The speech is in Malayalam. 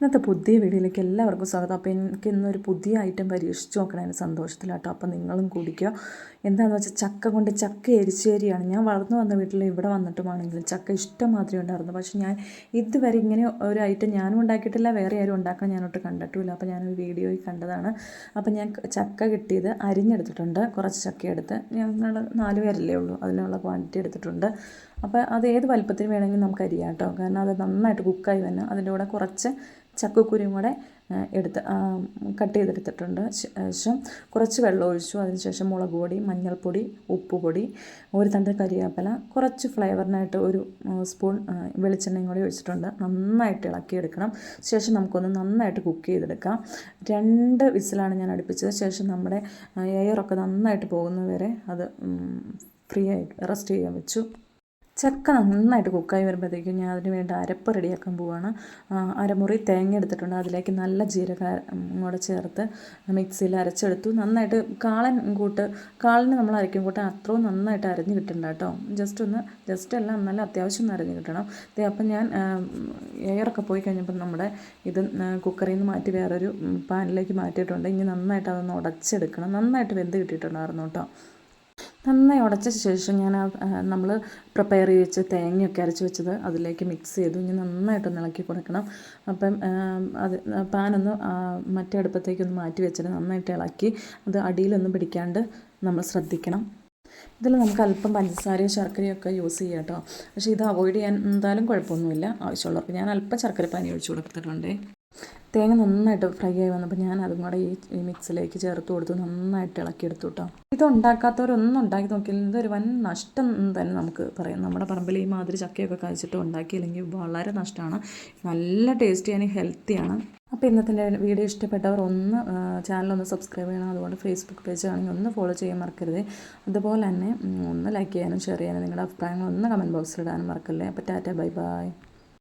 ഇന്നത്തെ പുതിയ വീഡിയോയിലേക്ക് എല്ലാവർക്കും സ്വാഗതം. അപ്പോൾ എനിക്ക് ഇന്നൊരു പുതിയ ഐറ്റം പരീക്ഷിച്ച് നോക്കണതിന് സന്തോഷത്തിലാട്ടോ. അപ്പോൾ നിങ്ങളും കുടിക്കുക. എന്താണെന്ന് വെച്ചാൽ ചക്ക കൊണ്ട് ചക്ക എരിശ്ശേരിയാണ്. ഞാൻ വളർന്നു വന്ന വീട്ടിൽ ഇവിടെ വന്നിട്ടുമാണെങ്കിലും ചക്ക ഇഷ്ടംമാതിരി ഉണ്ടായിരുന്നു. പക്ഷേ ഞാൻ ഇതുവരെ ഇങ്ങനെ ഒരു ഐറ്റം ഞാനും ഉണ്ടാക്കിയിട്ടില്ല, വേറെ ആരും ഉണ്ടാക്കാൻ ഞാനൊട്ട് കണ്ടിട്ടുമില്ല. അപ്പോൾ ഞാനൊരു വീഡിയോയിൽ കണ്ടതാണ്. അപ്പോൾ ഞാൻ ചക്ക കിട്ടിയത് അരിഞ്ഞെടുത്തിട്ടുണ്ട്. കുറച്ച് ചക്ക എടുത്ത്, ഞങ്ങൾ 4 പേരല്ലേ ഉള്ളൂ, അതിനുള്ള ക്വാണ്ടിറ്റി എടുത്തിട്ടുണ്ട്. അപ്പോൾ അത് ഏത് വലുപ്പത്തിന് വേണമെങ്കിലും നമുക്ക് അരിയാം കേട്ടോ. കാരണം അത് നന്നായിട്ട് കുക്കായി വരണം. അതിൻ്റെ കൂടെ കുറച്ച് ചക്കക്കുരുവും കൂടെ കട്ട് ചെയ്തെടുത്തിട്ടുണ്ട്. ശേഷം കുറച്ച് വെള്ളം ഒഴിച്ചു. അതിനുശേഷം മുളക് പൊടി, മഞ്ഞൾപ്പൊടി, ഉപ്പുപൊടി, ഒരു തണ്ട് കരിവേപ്പില, കുറച്ച് ഫ്ലേവറിനായിട്ട് ഒരു സ്പൂൺ വെളിച്ചെണ്ണയും കൂടി ഒഴിച്ചിട്ടുണ്ട്. നന്നായിട്ട് ഇളക്കിയെടുക്കണം. ശേഷം നമുക്കൊന്ന് നന്നായിട്ട് കുക്ക് ചെയ്തെടുക്കാം. 2 വിസിലാണ് ഞാൻ അടുപ്പിച്ചത്. ശേഷം നമ്മുടെ എയറൊക്കെ നന്നായിട്ട് പോകുന്നവരെ അത് ഫ്രീ ആയിട്ട് റെസ്റ്റ് ചെയ്യാൻ വെച്ചു. ചക്ക നന്നായിട്ട് കുക്കായി വരുമ്പോഴത്തേക്കും ഞാൻ അതിന് വേണ്ടി അരപ്പ് റെഡിയാക്കാൻ പോവുകയാണ്. അരമുറി തേങ്ങ എടുത്തിട്ടുണ്ട്. അതിലേക്ക് നല്ല ജീരകം കൂടെ ചേർത്ത് മിക്സിയിൽ അരച്ചെടുത്തു. നന്നായിട്ട് കാളിന് നമ്മൾ അരയ്ക്കും കൂട്ടം അത്രയും നന്നായിട്ട് അരഞ്ഞ് കിട്ടണ്ട കേട്ടോ. ജസ്റ്റ് അല്ല, നല്ല അത്യാവശ്യം ഒന്ന് അരഞ്ഞ് കിട്ടണം. അപ്പം ഞാൻ എയറൊക്കെ പോയി കഴിഞ്ഞപ്പോൾ നമ്മുടെ ഇത് കുക്കറിൽ നിന്ന് മാറ്റി വേറൊരു പാനിലേക്ക് മാറ്റിയിട്ടുണ്ട്. ഇനി നന്നായിട്ട് അതൊന്ന് ഉടച്ചെടുക്കണം. നന്നായിട്ട് വെന്ത് കിട്ടിയിട്ടുണ്ടായിരുന്നു കേട്ടോ. നന്നായി ഉടച്ച ശേഷം ഞാൻ നമ്മൾ പ്രിപ്പയർ ചെയ്ത് വെച്ച് തേങ്ങയൊക്കെ അരച്ച് വെച്ചത് അതിലേക്ക് മിക്സ് ചെയ്തു. ഇനി നന്നായിട്ടൊന്ന് ഇളക്കി കൊടുക്കണം. അപ്പം അത് പാനൊന്ന് മറ്റേ അടുപ്പത്തേക്കൊന്ന് മാറ്റി വെച്ചിട്ട് നന്നായിട്ട് ഇളക്കി അത് അടിയിലൊന്നും പിടിക്കാണ്ട് നമ്മൾ ശ്രദ്ധിക്കണം. ഇതിൽ നമുക്ക് അല്പം പഞ്ചസാരയും ശർക്കരയും ഒക്കെ യൂസ് ചെയ്യാം കേട്ടോ. പക്ഷേ ഇത് അവോയ്ഡ് ചെയ്യാൻ എന്തായാലും കുഴപ്പമൊന്നുമില്ല. ആവശ്യമുള്ളപ്പോൾ ഞാൻ അല്പം ശർക്കരപ്പാനി ഒഴിച്ച് കൊടുത്തിട്ടുണ്ട്. തേങ്ങ നന്നായിട്ട് ഫ്രൈ ആയി വന്നപ്പോൾ ഞാൻ അതും കൂടെ ഈ മിക്സിലേക്ക് ചേർത്ത് കൊടുത്ത് നന്നായിട്ട് ഇളക്കിയെടുത്തു കേട്ടോ. ഇത് ഉണ്ടാക്കാത്തവരൊന്നും ഉണ്ടാക്കി നോക്കിയില്ല. ഇതൊരു വൻ നഷ്ടം തന്നെ നമുക്ക് പറയാം. നമ്മുടെ പറമ്പിൽ ഈ മാതിരി ചക്കയൊക്കെ കഴിച്ചിട്ട് ഉണ്ടാക്കിയില്ലെങ്കിൽ വളരെ നഷ്ടമാണ്. നല്ല ടേസ്റ്റിയാണ്, ഹെൽത്തിയാണ്. അപ്പോൾ ഇന്നത്തെ വീഡിയോ ഇഷ്ടപ്പെട്ടവർ ചാനലൊന്ന് സബ്സ്ക്രൈബ് ചെയ്യണം. അതുകൊണ്ട് ഫേസ്ബുക്ക് പേജ് ആണെങ്കിൽ ഒന്ന് ഫോളോ ചെയ്യാൻ മറക്കരുത്. അതുപോലെ തന്നെ ഒന്ന് ലൈക്ക് ചെയ്യാനും ഷെയർ ചെയ്യാനും നിങ്ങളുടെ അഭിപ്രായങ്ങൾ ഒന്ന് കമൻറ്റ് ബോക്സിൽ ഇടാനും മറക്കല്ലേ. അപ്പോൾ ടാറ്റ, ബൈ ബൈ.